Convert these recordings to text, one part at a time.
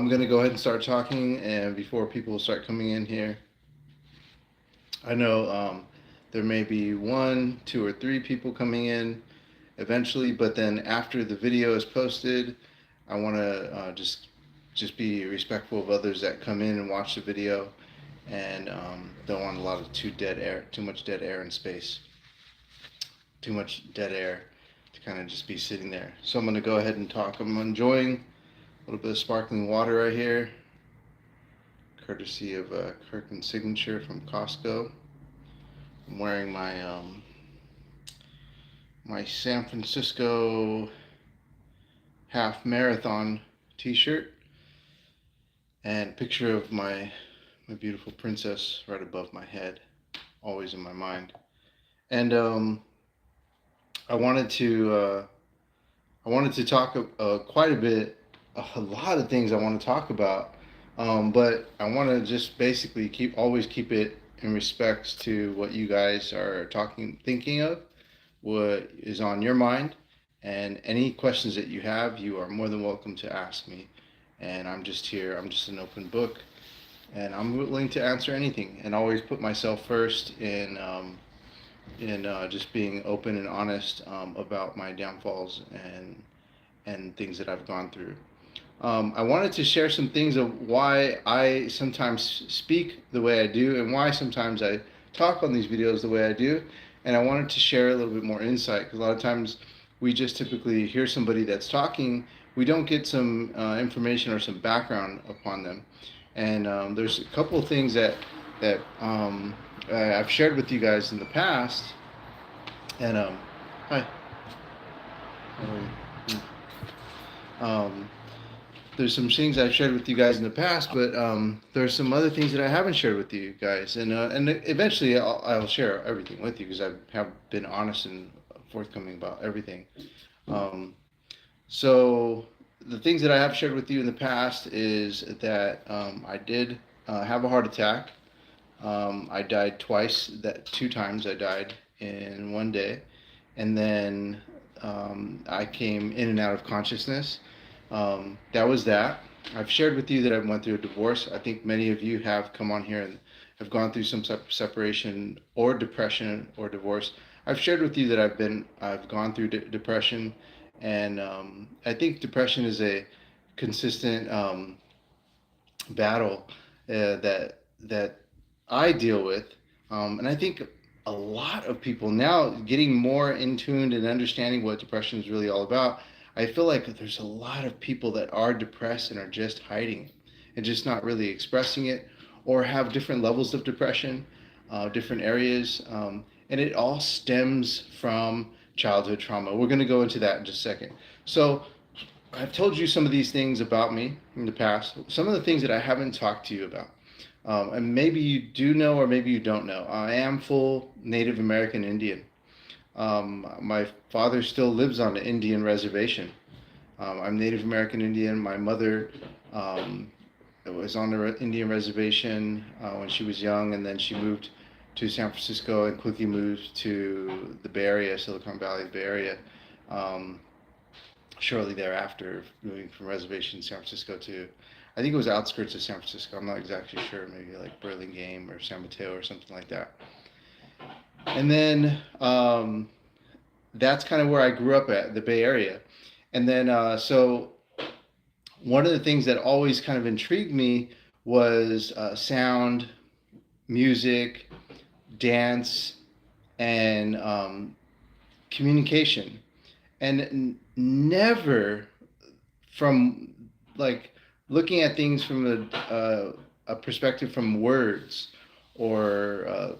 I'm going to go ahead and start talking, and before people start coming in here, I know there may be one, two, or three people coming in eventually, but then after the video is posted, I want to just be respectful of others that come in and watch the video, and don't want a lot of too much dead air in space, too much dead air to kind of just be sitting there. So I'm going to go ahead and talk. I'm enjoying a little bit of sparkling water right here, courtesy of Kirkland Signature from Costco. I'm wearing my San Francisco half marathon T-shirt, and picture of my beautiful princess right above my head, always in my mind. And I wanted to talk quite a bit, a lot of things I want to talk about, but I want to just basically always keep it in respects to what you guys are thinking of, what is on your mind, and any questions that you have, you are more than welcome to ask me. And I'm just here. I'm just an open book, and I'm willing to answer anything, and always put myself first in just being open and honest about my downfalls and things that I've gone through. I wanted to share some things of why I sometimes speak the way I do and why sometimes I talk on these videos the way I do. And I wanted to share a little bit more insight because a lot of times we just typically hear somebody that's talking, we don't get some information or some background upon them. And there's a couple of things that I've shared with you guys in the past. And hi, how are you? Um, there's some things I've shared with you guys in the past, but there's some other things that I haven't shared with you guys, and eventually I'll share everything with you because I have been honest and forthcoming about everything. Um, so the things that I have shared with you in the past is that I did have a heart attack. I died twice. That two times I died in one day, and then I came in and out of consciousness. That was that. I've shared with you that I went through a divorce. I think many of you have come on here and have gone through some separation or depression or divorce. I've shared with you that I've gone through depression, and I think depression is a consistent battle that I deal with, and I think a lot of people now getting more in tuned and understanding what depression is really all about. I feel like there's a lot of people that are depressed and are just hiding it and just not really expressing it, or have different levels of depression, different areas, and it all stems from childhood trauma. We're going to go into that in just a second. So I've told you some of these things about me in the past. Some of the things that I haven't talked to you about. And maybe you do know, or maybe you don't know. I am full Native American Indian. My father still lives on the Indian reservation. I'm Native American Indian. My mother was on the Indian reservation when she was young, and then she moved to San Francisco and quickly moved to the Bay Area, Silicon Valley, Bay Area. Um, Shortly thereafter, moving from reservation in San Francisco to, I think it was outskirts of San Francisco. I'm not exactly sure, maybe like Burlingame or San Mateo or something like that. And then that's kind of where I grew up at, the Bay Area. And then so one of the things that always kind of intrigued me was sound, music, dance, and communication. And never from like looking at things from a perspective from words or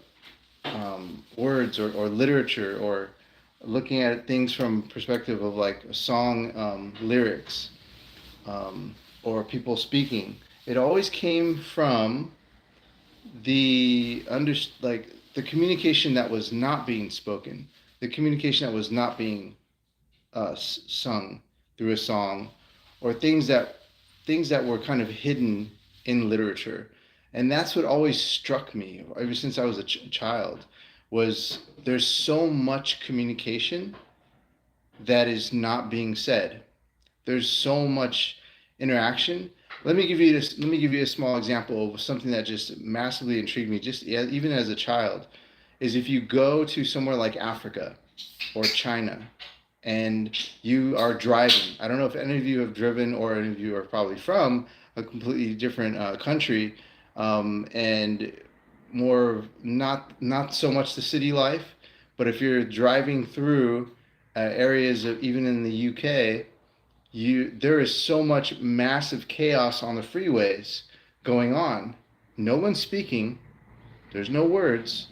words or literature, or looking at things from perspective of like song lyrics, or people speaking. It always came from like the communication that was not being spoken, the communication that was not being sung through a song, or things that were kind of hidden in literature. And that's what always struck me ever since I was a child, was there's so much communication that is not being said. There's so much interaction, Let me give you a small example of something that just massively intrigued me, just even as a child. Is if you go to somewhere like Africa or China, and you are driving. I don't know if any of you have driven, or any of you are probably from a completely different country, and more not so much the city life, but if you're driving through areas of even in the UK, you there is so much massive chaos on the freeways going on. No one's speaking. There's no words,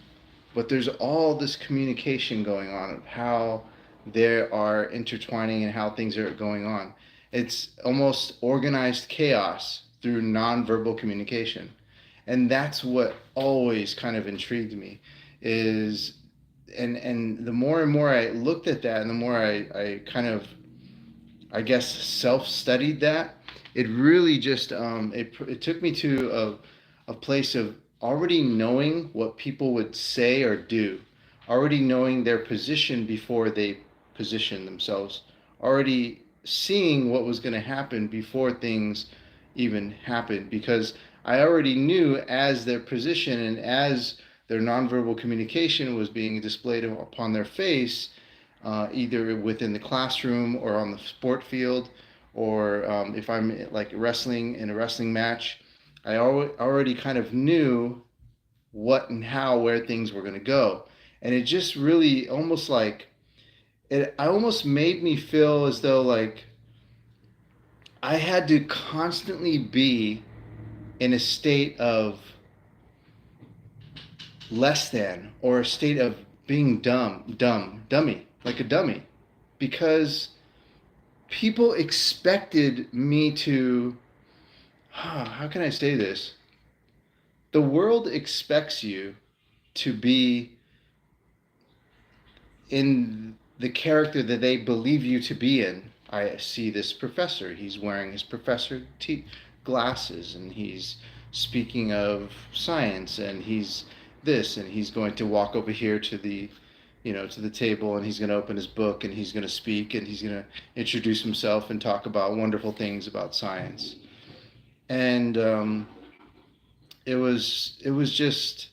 but there's all this communication going on of how they are intertwining and how things are going on. It's almost organized chaos through nonverbal communication. And that's what always kind of intrigued me is and the more and more I looked at that and the more I kind of I guess self-studied that, it really just it took me to a place of already knowing what people would say or do, already knowing their position before they position themselves, already seeing what was going to happen before things even happened, because I already knew as their position and as their nonverbal communication was being displayed upon their face, either within the classroom or on the sport field, or if I'm like wrestling in a wrestling match, I already kind of knew what and how, where things were going to go. And it just really almost like, I almost made me feel as though like I had to constantly be in a state of less than, or a state of being dummy, like a dummy, because people expected me to, how can I say this? The world expects you to be in the character that they believe you to be in. I see this professor. He's wearing his professor glasses, and he's speaking of science, and he's this, and he's going to walk over here to the, to the table, and he's going to open his book, and he's going to speak, and he's going to introduce himself and talk about wonderful things about science. And it was just,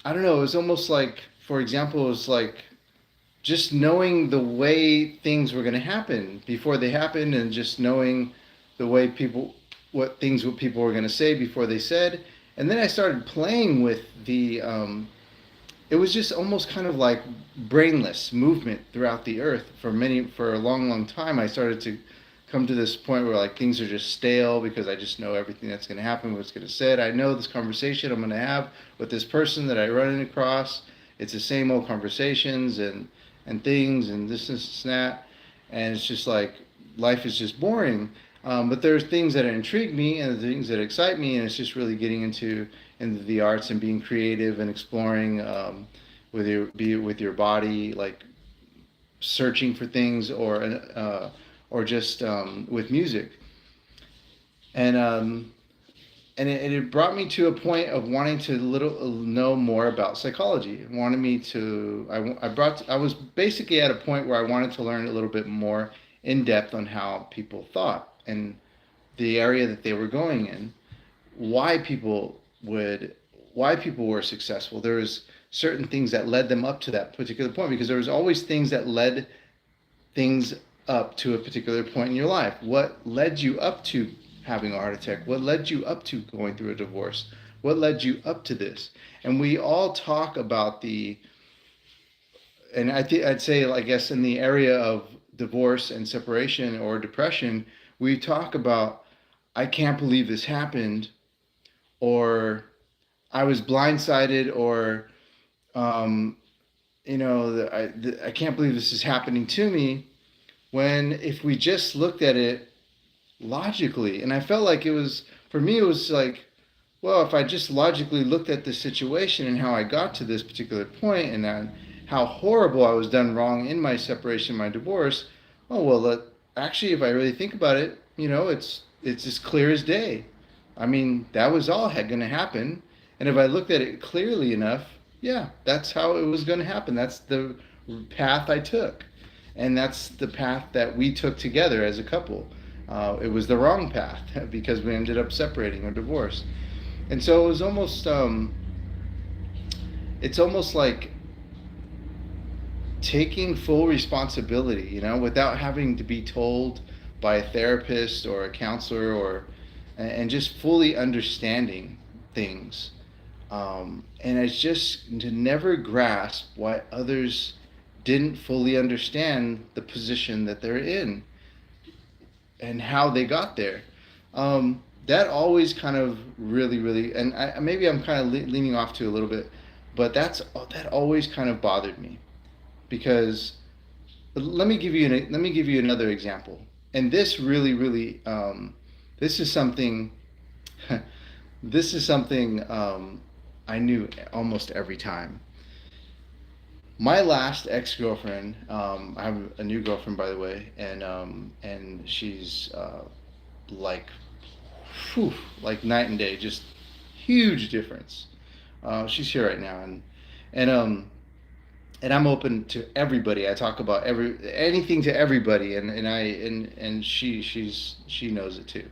I don't know. It was almost like, for example, it was like just knowing the way things were going to happen before they happened, and just knowing the way what people were going to say before they said. And then I started playing with it was just almost kind of like brainless movement throughout the earth for a long, long time. I started to come to this point where like things are just stale, because I just know everything that's going to happen, what's going to said. I know this conversation I'm going to have with this person that I run across. It's the same old conversations and things and this and that, and it's just like life is just boring. But there's things that intrigue me and things that excite me, and it's just really getting into the arts and being creative and exploring, be it with your body, like searching for things, or just with music. And it brought me to a point of wanting to know more about psychology. It wanted me to I was basically at a point where I wanted to learn a little bit more in depth on how people thought and the area that they were going in, why people were successful. There was certain things that led them up to that particular point, because there was always things that led things up to a particular point in your life. What led you up to having a heart attack? What led you up to going through a divorce? What led you up to this? And we all talk about and I'd say, I guess, in the area of divorce and separation or depression, we talk about, I can't believe this happened, or I was blindsided, or I can't believe this is happening to me. When if we just looked at it logically, and I felt like for me, it was like, well, if I just logically looked at the situation and how I got to this particular point, and how horrible I was done wrong in my separation, my divorce, oh well, actually, if I really think about it, it's as clear as day. I mean, that was all going to happen, and if I looked at it clearly enough, yeah, that's how it was going to happen. That's the path I took, and that's the path that we took together as a couple. It was the wrong path because we ended up separating or divorced. And so it was it's almost like taking full responsibility, without having to be told by a therapist or a counselor, and just fully understanding things. And it's just to never grasp why others didn't fully understand the position that they're in and how they got there. That always kind of really, really, and maybe I'm kind of leaning off to a little bit, but that always kind of bothered me because let me give you another example, and this really, really, this is something, this is something I knew almost every time. My last ex girlfriend, I have a new girlfriend by the way, and she's like, whew, like night and day, just huge difference. She's here right now, and and I'm open to everybody. I talk about anything to everybody, and she knows it too.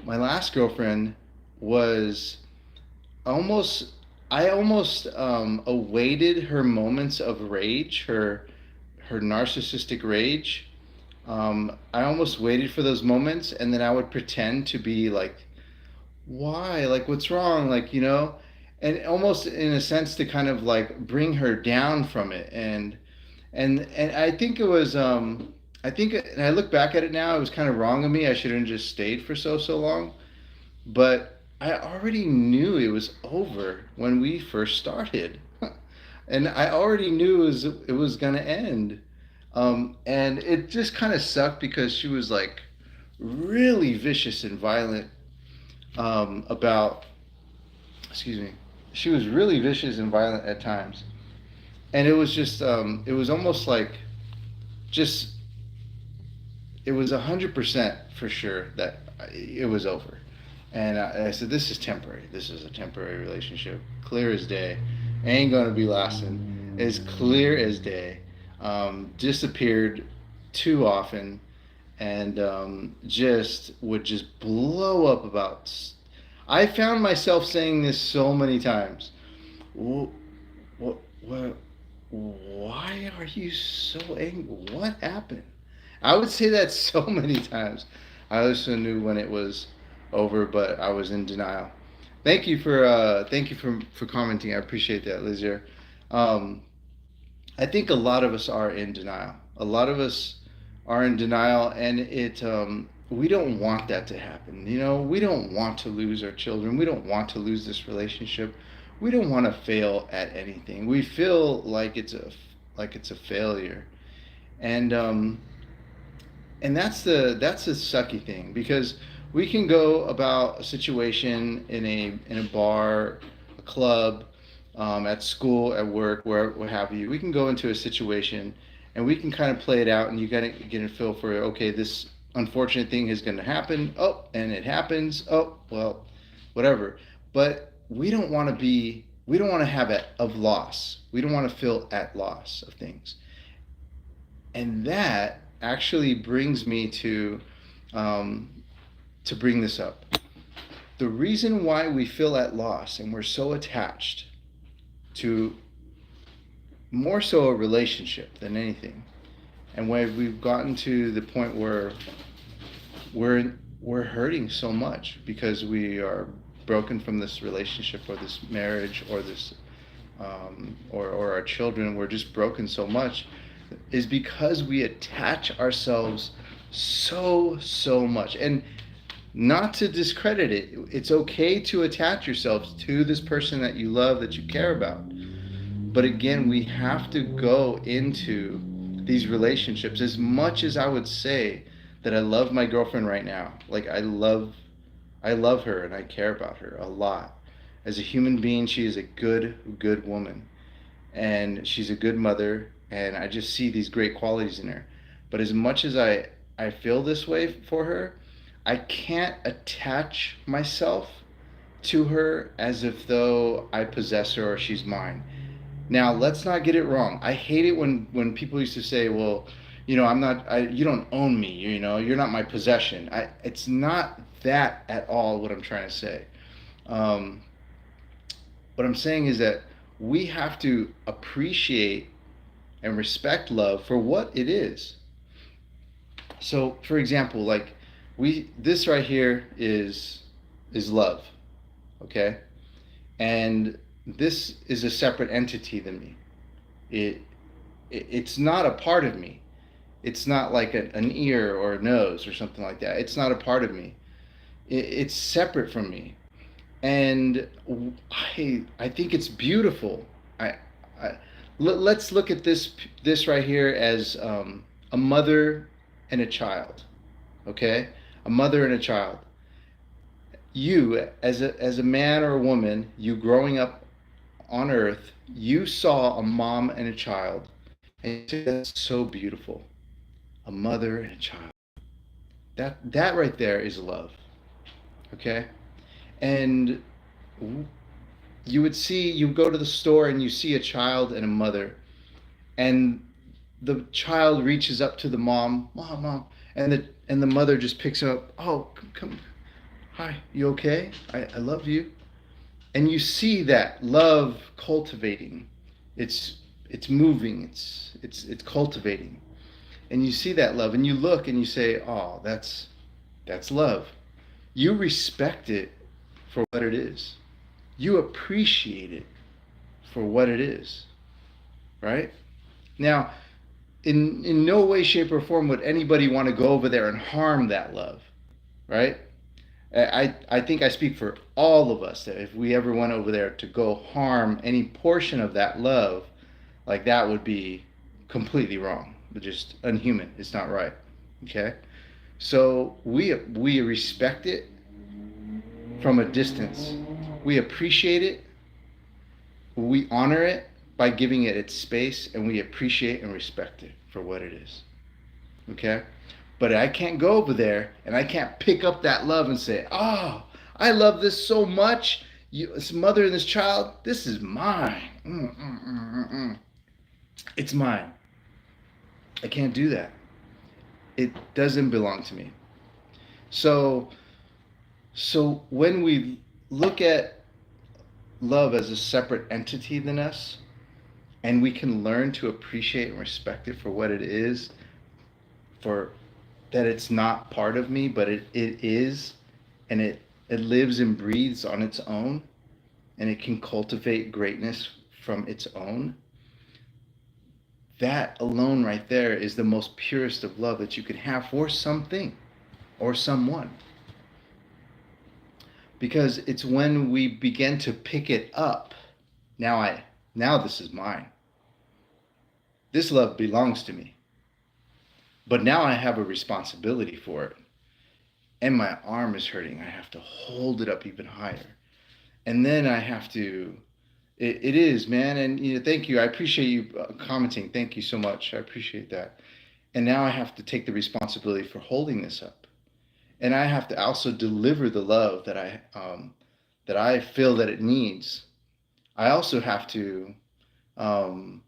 My last girlfriend was almost I almost awaited her moments of rage, her narcissistic rage. I almost waited for those moments, and then I would pretend to be like, "Why? Like, what's wrong?" Like, and almost in a sense to kind of like bring her down from it. And I think it was I think, and I look back at it now, it was kind of wrong of me. I shouldn't have just stayed for so long. But I already knew it was over when we first started, and I already knew it was gonna end. And it just kind of sucked because she was like really vicious and violent about. Excuse me. She was really vicious and violent at times, and it was just it was almost like just it was 100% for sure that it was over. And I said, "This is temporary. This is a temporary relationship, clear as day. Ain't gonna be lasting. As clear as day." Disappeared too often, and just would just blow up about. I found myself saying this so many times. What? What? Why are you so angry? What happened? I would say that so many times. I also knew when it was over, but I was in denial. Thank you for commenting. I appreciate that, Lizier. Um, I think a lot of us are in denial. A lot of us are in denial, and we don't want that to happen. We don't want to lose our children. We don't want to lose this relationship. We don't want to fail at anything. We feel like it's a failure, and that's the sucky thing because we can go about a situation in a bar, a club, at school, at work, where what have you. We can go into a situation and we can kind of play it out, and you gotta get a feel for okay, this unfortunate thing is going to happen. Oh, and it happens. Oh, well, whatever. But we don't want to have it of loss. We don't want to feel at loss of things. And that actually brings me to bring this up. The reason why we feel at loss and we're so attached to more so a relationship than anything, and where we've gotten to the point where we're hurting so much because we are broken from this relationship or this marriage or this or our children, we're just broken so much, is because we attach ourselves so much. And not to discredit it, it's okay to attach yourselves to this person that you love, that you care about. But again, we have to go into these relationships. As much as I would say that I love my girlfriend right now, like I love her and I care about her a lot. As a human being, she is a good woman, and she's a good mother, and I just see these great qualities in her. But as much as I feel this way for her, I can't attach myself to her as if though I possess her or she's mine. Now, let's not get it wrong. I hate it when people used to say, well, I'm not, you don't own me, you're not my possession. It's not that at all what I'm trying to say. Um, what I'm saying is that we have to appreciate and respect love for what it is. So, for example, like this right here is love, okay? And this is a separate entity than me. It, it's not a part of me. It's not like an ear or a nose or something like that. It's not a part of me. It's separate from me, and I think it's beautiful. I let's look at this right here as a mother and a child. Okay, a mother and a child. You, as a man or a woman, you growing up on Earth, you saw a mom and a child, and you said, that's so beautiful. A mother and a child. That right there is love. Okay, and you go to the store and you see a child and a mother, and the child reaches up to the mom, and the mother just picks him up. Oh, come, hi, you okay? I love you. And you see that love cultivating. It's it's moving. It's cultivating. And you see that love, and you look and you say, oh, that's love. You respect it for what it is. You appreciate it for what it is, right? Now, in no way, shape, or form would anybody want to go over there and harm that love, right? I think I speak for all of us that if we ever went over there to go harm any portion of that love, like that would be completely wrong, but just unhuman. It's not right. Okay, so we respect it from a distance. We appreciate it. We honor it by giving it its space, and we appreciate and respect it for what it is. Okay? But I can't go over there and I can't pick up that love and say, oh, I love this so much. This mother and this child, this is mine. It's mine. I can't do that. It doesn't belong to me. So, so when we look at love as a separate entity than us, and we can learn to appreciate and respect it for what it is, for that it's not part of me, but it is, and it lives and breathes on its own, and it can cultivate greatness from its own. That alone right there is the most purest of love that you can have for something or someone. Because it's when we begin to pick it up, now this is mine. This love belongs to me. But now I have a responsibility for it. And my arm is hurting. I have to hold it up even higher. And then I have to. It is, man. And thank you. I appreciate you commenting. Thank you so much. I appreciate that. And now I have to take the responsibility for holding this up. And I have to also deliver the love that I feel that it needs. I also um,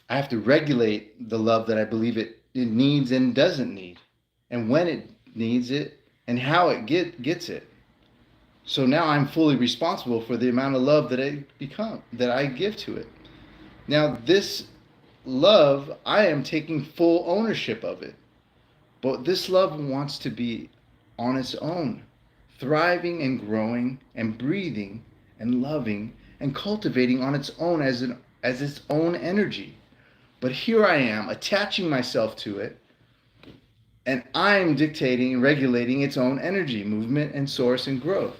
have to regulate the love that I believe it needs and doesn't need, and when it needs it, and how it gets it. So now I'm fully responsible for the amount of love that I give to it. Now this love, I am taking full ownership of it. But this love wants to be on its own, thriving and growing and breathing and loving and cultivating on its own as its own energy. But here I am attaching myself to it, and I'm dictating and regulating its own energy, movement, and source and growth.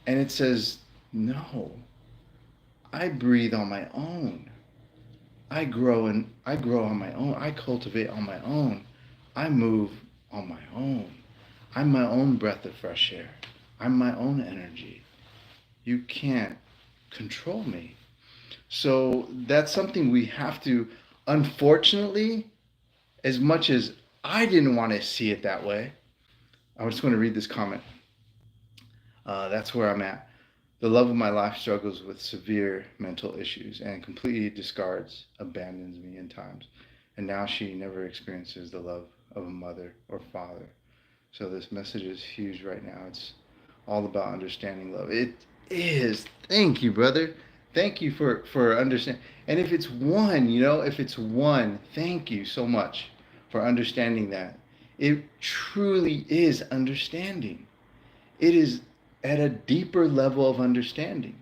And it says, no, I breathe on my own. I grow on my own. I cultivate on my own. I move on my own. I'm my own breath of fresh air. I'm my own energy. You can't control me. So that's something we have to, unfortunately, as much as I didn't want to see it that way, I'm just going to read this comment. That's where I'm at. The love of my life struggles with severe mental issues and completely discards, abandons me in times. and now she never experiences the love of a mother or father. So this message is huge right now. It's all about understanding love. It is. Thank you, brother. Thank you for understanding. And if it's one, if it's one, thank you so much for understanding that. It truly is understanding. It is at a deeper level of understanding.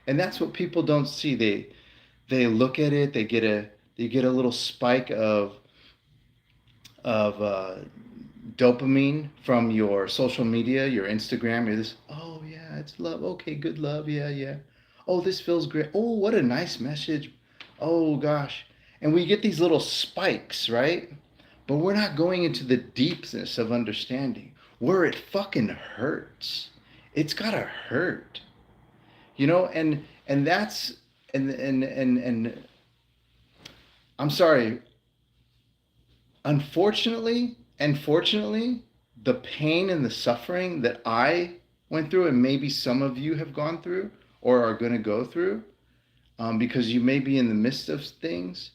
And that's what people don't see. They look at it, they get a little spike of dopamine from your social media, your Instagram. You're this, oh yeah, it's love. Okay, good love. Yeah, yeah. Oh, this feels great. Oh, what a nice message. Oh gosh. And we get these little spikes, right? But we're not going into the deepness of understanding where it fucking hurts. It's gotta hurt. And that's and I'm sorry, unfortunately and fortunately, the pain and the suffering that I went through, and maybe some of you have gone through or are going to go through, because you may be in the midst of things,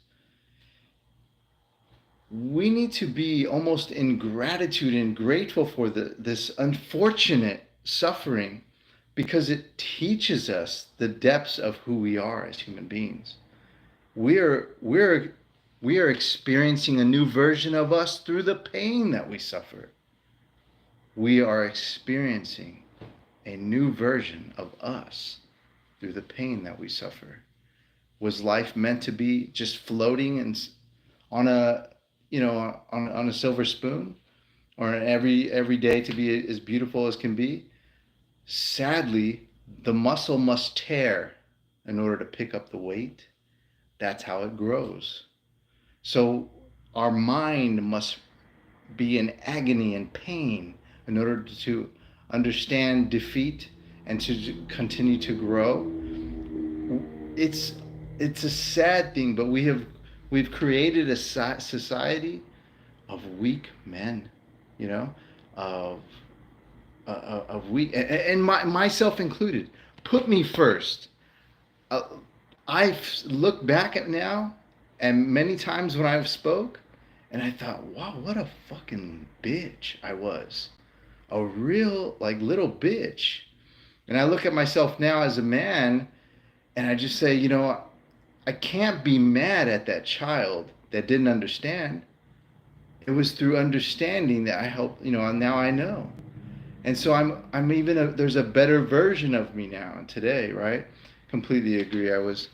we need to be almost in gratitude and grateful for this unfortunate suffering, because it teaches us the depths of who we are as human beings. We are experiencing a new version of us through the pain that we suffer. We are experiencing a new version of us through the pain that we suffer. Was life meant to be just floating and on a on a silver spoon, or every day to be as beautiful as can be? Sadly, the muscle must tear in order to pick up the weight. That's how it grows. So our mind must be in agony and pain in order to understand defeat and to continue to grow. It's it's a sad thing, but we've created a society of weak men, you know, of of weak, and myself included. Put me first. Uh, I've looked back at now, and many times when I've spoke, and I thought, wow, what a fucking bitch I was. A real, like, little bitch. And I look at myself now as a man, and I just say, I can't be mad at that child that didn't understand. It was through understanding that I helped, now I know. And so I'm even there's a better version of me now today, right? Completely agree. I was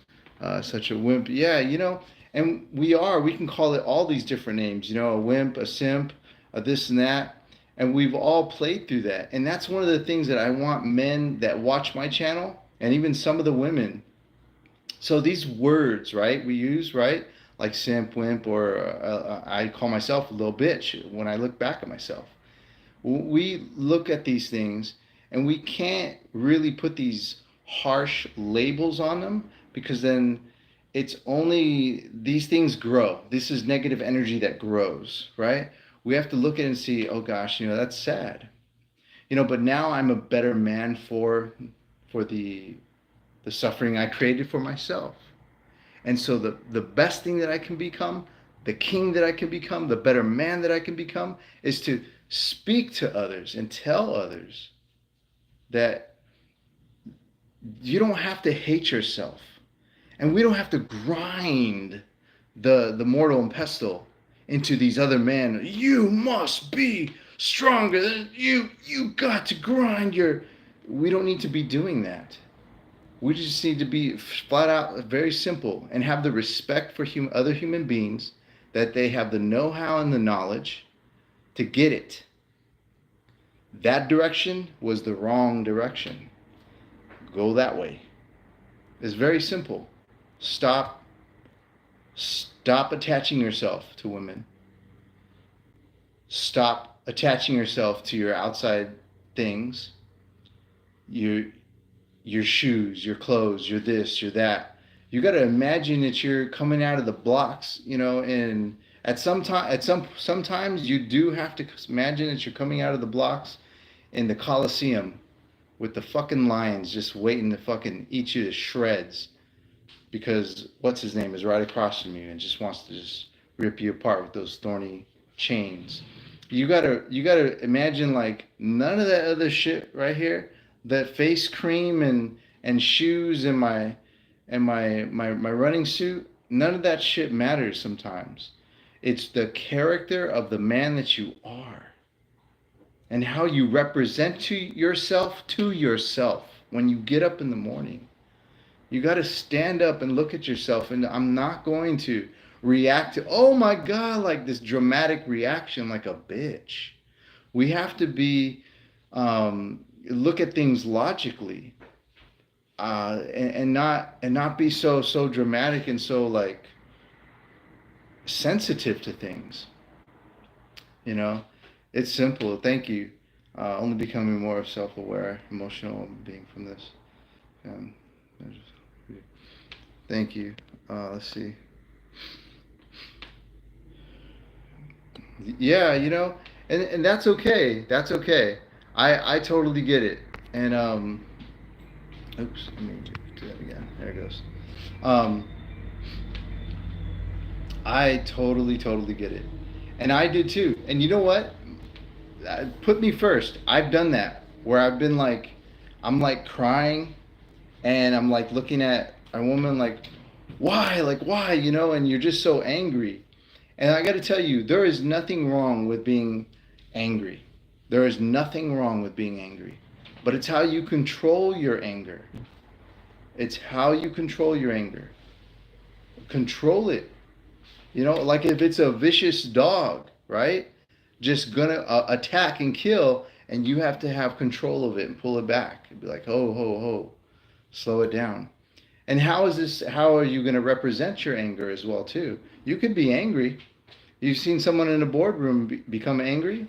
such a wimp. Yeah, and we can call it all these different names, a wimp, a simp, a this and that. And we've all played through that. And that's one of the things that I want men that watch my channel, and even some of the women. So these words, right, we use, right? Like simp, wimp, or I call myself a little bitch when I look back at myself. We look at these things and we can't really put these harsh labels on them, because then it's only these things grow. This is negative energy that grows, right? We have to look at it and see, oh gosh, that's sad. But now I'm a better man for the suffering I created for myself. And so the best thing that I can become, the king that I can become, the better man that I can become, is to speak to others and tell others that you don't have to hate yourself. And we don't have to grind the mortal and pestle into these other men. You must be stronger. You got to grind your. We don't need to be doing that. We just need to be flat out very simple and have the respect for other human beings, that they have the know-how and the knowledge to get it. That direction was the wrong direction. Go that way. It's very simple. Stop attaching yourself to women. Stop attaching yourself to your outside things. Your shoes, your clothes, your this, your that. You got to imagine that you're coming out of the blocks, and sometimes you do have to imagine that you're coming out of the blocks in the Coliseum with the fucking lions just waiting to fucking eat you to shreds, because what's his name is right across from you and just wants to just rip you apart with those thorny chains. You gotta imagine like none of that other shit right here, that face cream and shoes and my running suit, none of that shit matters sometimes. It's the character of the man that you are and how you represent to yourself when you get up in the morning. You got to stand up and look at yourself, and I'm not going to react to, oh my God, like this dramatic reaction like a bitch. We have to be, look at things logically, and not be so dramatic and so like sensitive to things. You know, it's simple. Thank you. Only becoming more self-aware, emotional being from this. Um, Thank you. Let's see. Yeah, and that's okay. That's okay. I totally get it. And oops, let me do that again. There it goes. Um, I totally get it, and I did too. And you know what? Put me first. I've done that where I've been like, I'm like crying, and I'm like looking at a woman like, why, like why, and you're just so angry. And I got to tell you, there is nothing wrong with being angry. There is nothing wrong with being angry. But it's how you control your anger. It's how you control your anger. Control it. Like if it's a vicious dog, right? Just gonna attack and kill, and you have to have control of it and pull it back. It'd be like, ho, ho, ho, slow it down. And how are you going to represent your anger as well, too? You could be angry. You've seen someone in a boardroom become angry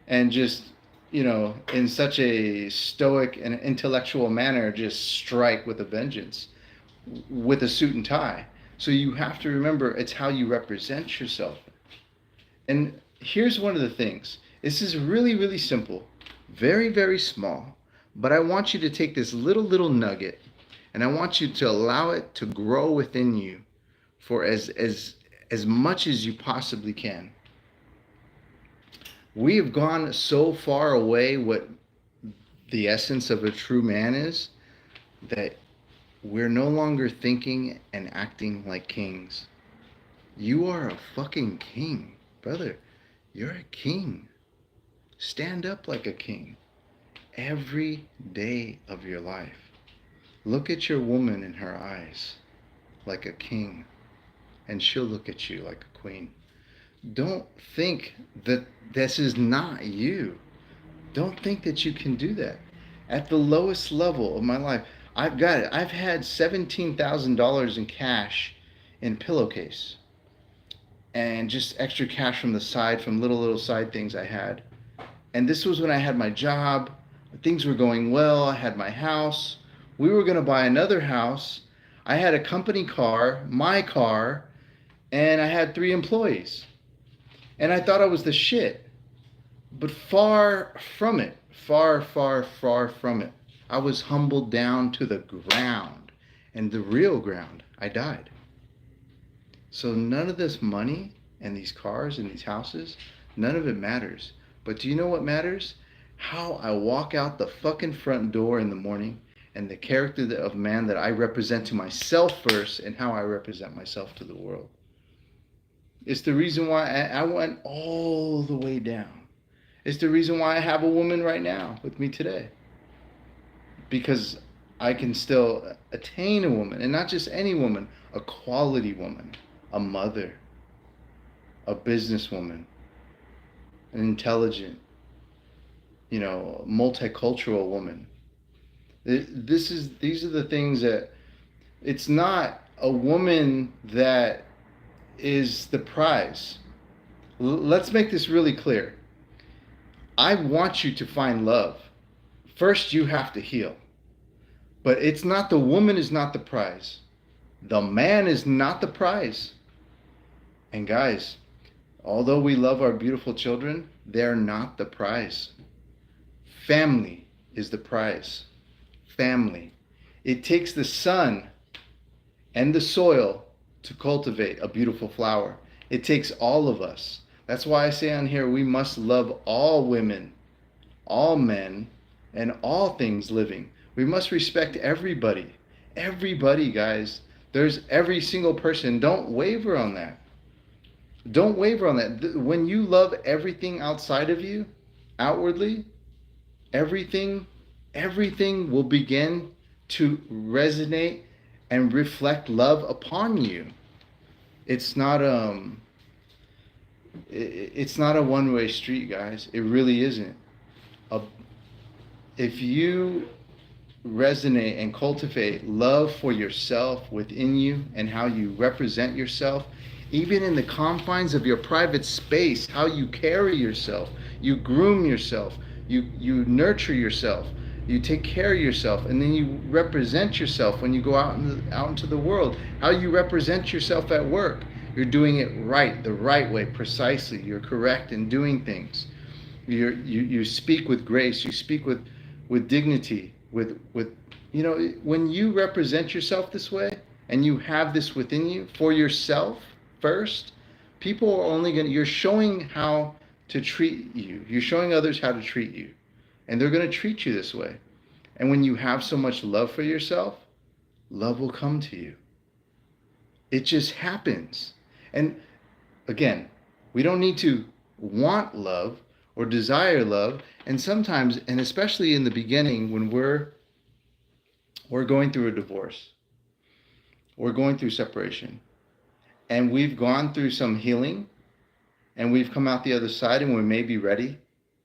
and just, in such a stoic and intellectual manner, just strike with a vengeance with a suit and tie. So you have to remember it's how you represent yourself. And here's one of the things. This is really, really simple, very, very small. But I want you to take this little nugget, and I want you to allow it to grow within you for as much as you possibly can. We have gone so far away what the essence of a true man is, that we're no longer thinking and acting like kings. You are a fucking king, brother. You're a king. Stand up like a king every day of your life. Look at your woman in her eyes like a king, and she'll look at you like a queen. Don't think that this is not you. Don't think that you can do that. At the lowest level of my life, I've got it. I've had $17,000 in cash in pillowcase, and just extra cash from the side, from little side things I had. And this was when I had my job. Things were going well. I had my house. We were going to buy another house. I had a company car, my car, and I had 3 employees. And I thought I was the shit. But far from it. Far from it. I was humbled down to the ground. And the real ground. I died. So none of this money and these cars and these houses, none of it matters. But do you know what matters? How I walk out the fucking front door in the morning, and the character of man that I represent to myself first, and how I represent myself to the world. It's the reason why I went all the way down. It's the reason why I have a woman right now with me today. Because I can still attain a woman, and not just any woman, a quality woman, a mother, a businesswoman, an intelligent, multicultural woman. These are the things that, it's not a woman that is the prize. Let's make this really clear. I want you to find love. First, you have to heal. But it's not, the woman is not the prize. The man is not the prize. And guys, although we love our beautiful children, they're not the prize. Family is the prize. Family. It takes the sun and the soil to cultivate a beautiful flower. It takes all of us. That's why I say on here, we must love all women, all men, and all things living. We must respect everybody. Everybody, guys. There's every single person. Don't waver on that. Don't waver on that. When you love everything outside of you, outwardly, everything, everything will begin to resonate and reflect love upon you. It's not it's not a one-way street, guys. It really isn't. A, if you resonate and cultivate love for yourself within you and how you represent yourself, even in the confines of your private space, how you carry yourself, you groom yourself, you nurture yourself, you take care of yourself, and then you represent yourself when you go out into the world, how you represent yourself at work. You're doing it right, the right way, precisely. You're correct in doing things. You speak with grace. You speak with dignity. With when you represent yourself this way and you have this within you for yourself first, people are only going to, you're showing how to treat you. You're showing others how to treat you. And they're going to treat you this way. And when you have so much love for yourself, love will come to you. It just happens. And again, we don't need to want love or desire love. And sometimes, and especially in the beginning, when we're going through a divorce, we're going through separation, and we've gone through some healing, and we've come out the other side, and we may be ready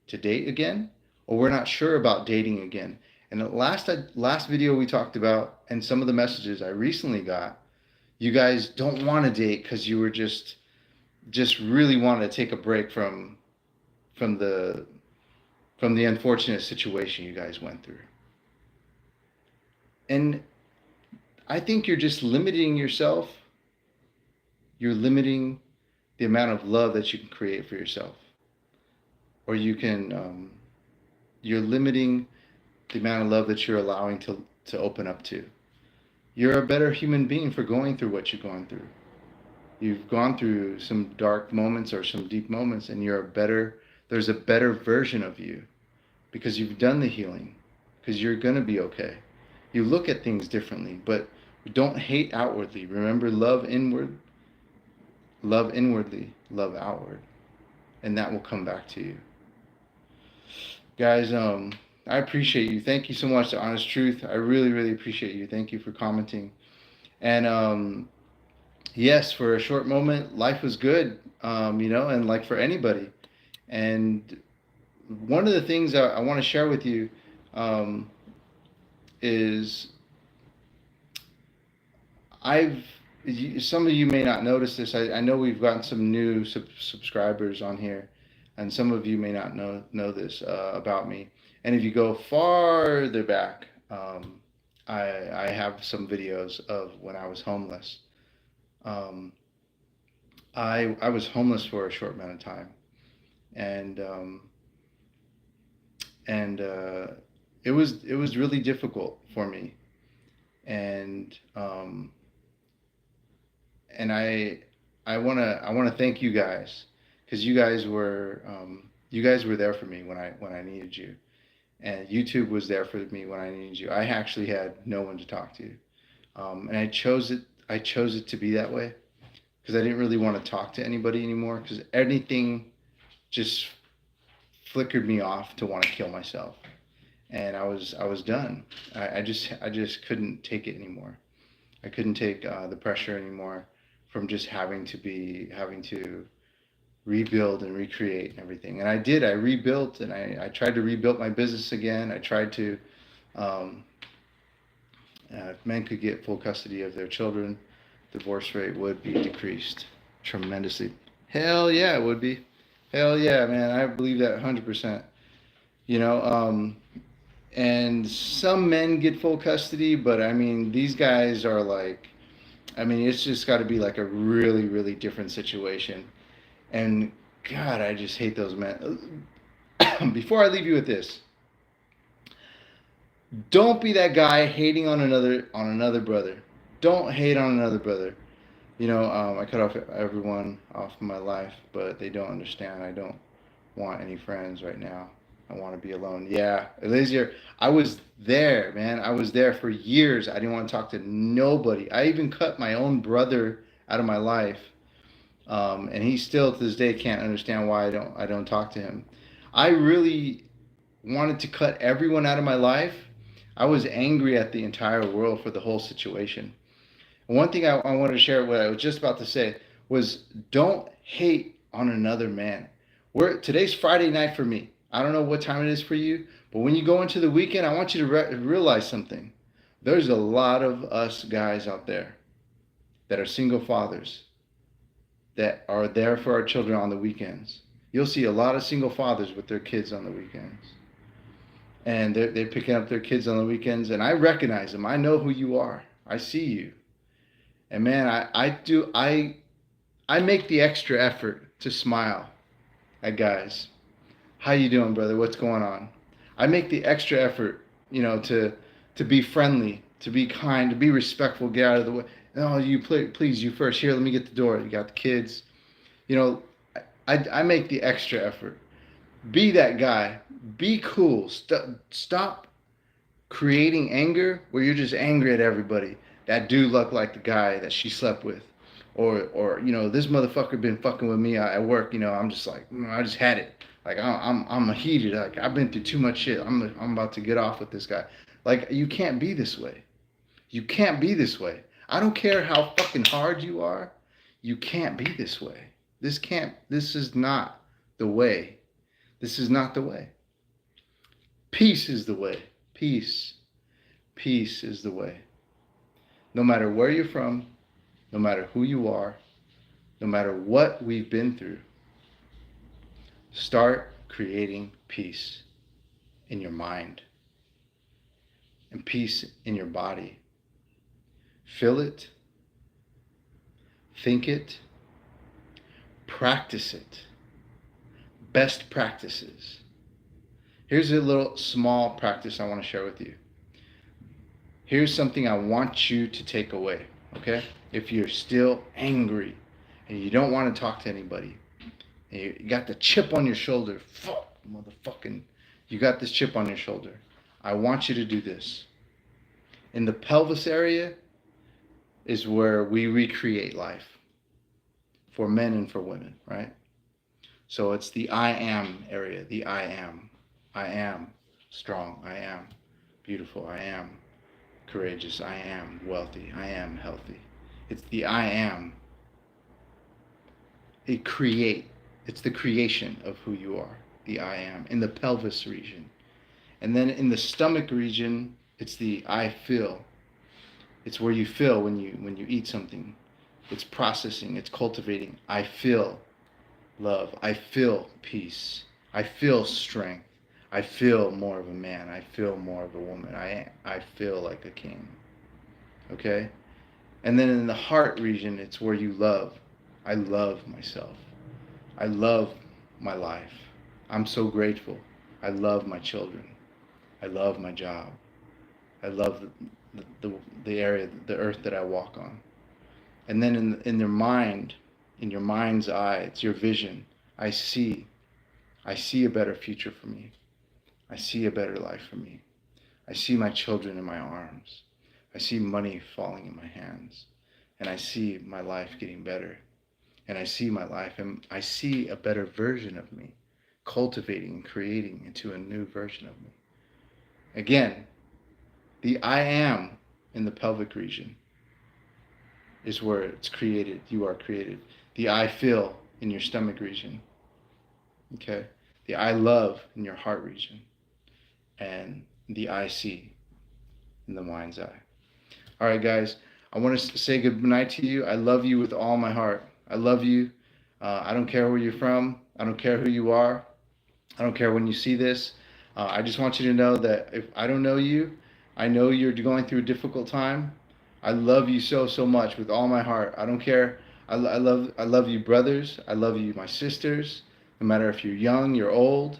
to date again, or we're not sure about dating again. And the last video we talked about, and some of the messages I recently got, you guys don't want to date because you were just really want to take a break from the unfortunate situation you guys went through. And I think you're just limiting yourself. You're limiting the amount of love that you can create for yourself. Or you can, you're limiting the amount of love that you're allowing to open up to. You're a better human being for going through what you're going through. You've gone through some dark moments or some deep moments, and there's a better version of you because you've done the healing, because you're going to be okay. You look at things differently, but don't hate outwardly. Remember, love inwardly, love outward, and that will come back to you. Guys, I appreciate you. Thank you so much to Honest Truth. I really, really appreciate you. Thank you for commenting. And yes, for a short moment, life was good, and like for anybody. And one of the things I want to share with you is some of you may not notice this. I know we've gotten some new subscribers on here, and some of you may not know this about me. And if you go farther back, I have some videos of when I was homeless. I was homeless for a short amount of time, and it was really difficult for me, and I wanna thank you guys, because you guys were there for me when I needed you. And YouTube was there for me when I needed you. I actually had no one to talk to, and I chose it to be that way because I didn't really want to talk to anybody anymore, because anything just flickered me off to want to kill myself, and I was done. I just couldn't take it anymore. I couldn't take the pressure anymore from just having to rebuild and recreate and everything. And I did. I rebuilt, and I tried to rebuild my business again. I tried to, if men could get full custody of their children, divorce rate would be decreased tremendously. Hell yeah, it would be. Hell yeah, man. I believe that 100%. And some men get full custody, but I mean, these guys are like, it's just got to be like a really, really different situation. And God, I just hate those men. Before I leave you with this, don't be that guy hating on another brother. Don't hate on another brother. I cut off everyone off in my life, but they don't understand. I don't want any friends right now. I want to be alone. Yeah, Elysier, I was there, man. I was there for years. I didn't want to talk to nobody. I even cut my own brother out of my life, and he still to this day can't understand why I don't talk to him. I really wanted to cut everyone out of my life. I was angry at the entire world for the whole situation. And one thing I wanted to share, what I was just about to say, was don't hate on another man. Today's Friday night for me. I don't know what time it is for you, but when you go into the weekend, I want you to realize something. There's a lot of us guys out there that are single fathers that are there for our children on the weekends. You'll see a lot of single fathers with their kids on the weekends. And they're picking up their kids on the weekends, and I recognize them. I know who you are. I see you. And man, I make the extra effort to smile at guys. How you doing, brother? What's going on? I make the extra effort, to be friendly, to be kind, to be respectful. Get out of the way. No, you please, you first. Here, let me get the door. You got the kids. You know, I make the extra effort. Be that guy. Be cool. Stop creating anger where you're just angry at everybody. That dude looked like the guy that she slept with, or this motherfucker been fucking with me at work. I'm just like, I just had it. Like I'm heated. Like I've been through too much shit. I'm about to get off with this guy. Like you can't be this way. You can't be this way. I don't care how fucking hard you are. You can't be this way. This is not the way. This is not the way. Peace is the way. Peace. Peace is the way. No matter where you're from, no matter who you are, no matter what we've been through, start creating peace in your mind and peace in your body. Feel it, think it, practice it. Best practices. Here's a little small practice I want to share with you. Here's something I want you to take away, okay? If you're still angry and you don't want to talk to anybody, and you got the chip on your shoulder, fuck, motherfucking, you got this chip on your shoulder. I want you to do this. In the pelvis area is where we recreate life for men and for women, right? So it's the I am area, the I am. I am strong. I am beautiful. I am courageous. I am wealthy. I am healthy. It's the I am. It's the creation of who you are, the I am, in the pelvis region. And then in the stomach region, it's the I feel. It's where you feel when you eat something. It's processing, it's cultivating. I feel love. I feel peace. I feel strength. I feel more of a man. I feel more of a woman. I feel like a king. Okay? And then in the heart region, it's where you love. I love myself. I love my life. I'm so grateful. I love my children. I love my job. I love the area, the earth that I walk on. And then in your mind, in your mind's eye, it's your vision. I see a better future for me. I see a better life for me. I see my children in my arms. I see money falling in my hands. And I see my life getting better. And I see my life, and I see a better version of me, cultivating and creating into a new version of me. Again, the I am in the pelvic region is where it's created. You are created. The I feel in your stomach region. Okay? The I love in your heart region. And the I see in the mind's eye. All right, guys. I want to say good night to you. I love you with all my heart. I love you. I don't care where you're from. I don't care who you are. I don't care when you see this. I just want you to know that if I don't know you, I know you're going through a difficult time. I love you so, so much with all my heart. I don't care. I love you, brothers. I love you, my sisters. No matter if you're young, you're old.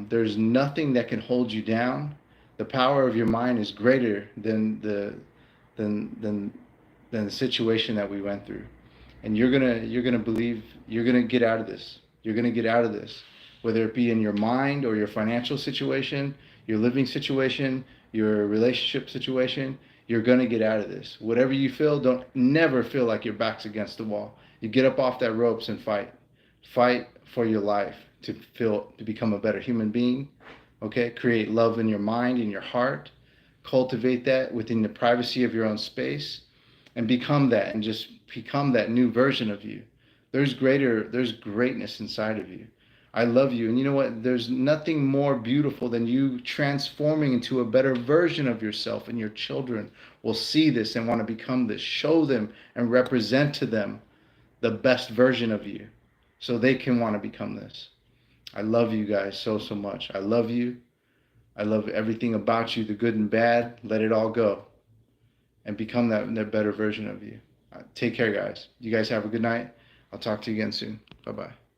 There's nothing that can hold you down. The power of your mind is greater than than the situation that we went through. And you're gonna believe you're gonna get out of this. You're gonna get out of this, whether it be in your mind or your financial situation, your living situation, your relationship situation. You're gonna get out of this. Whatever you feel, don't never feel like your back's against the wall. You get up off that ropes and fight. Fight for your life to become a better human being. Okay, create love in your mind, in your heart. Cultivate that within the privacy of your own space, and become that, and just become that new version of you. There's greatness inside of you. I love you. And you know what? There's nothing more beautiful than you transforming into a better version of yourself. And your children will see this and want to become this. Show them and represent to them the best version of you so they can want to become this. I love you guys so, so much. I love you. I love everything about you, the good and bad. Let it all go and become that better version of you. Take care, guys. You guys have a good night. I'll talk to you again soon. Bye-bye.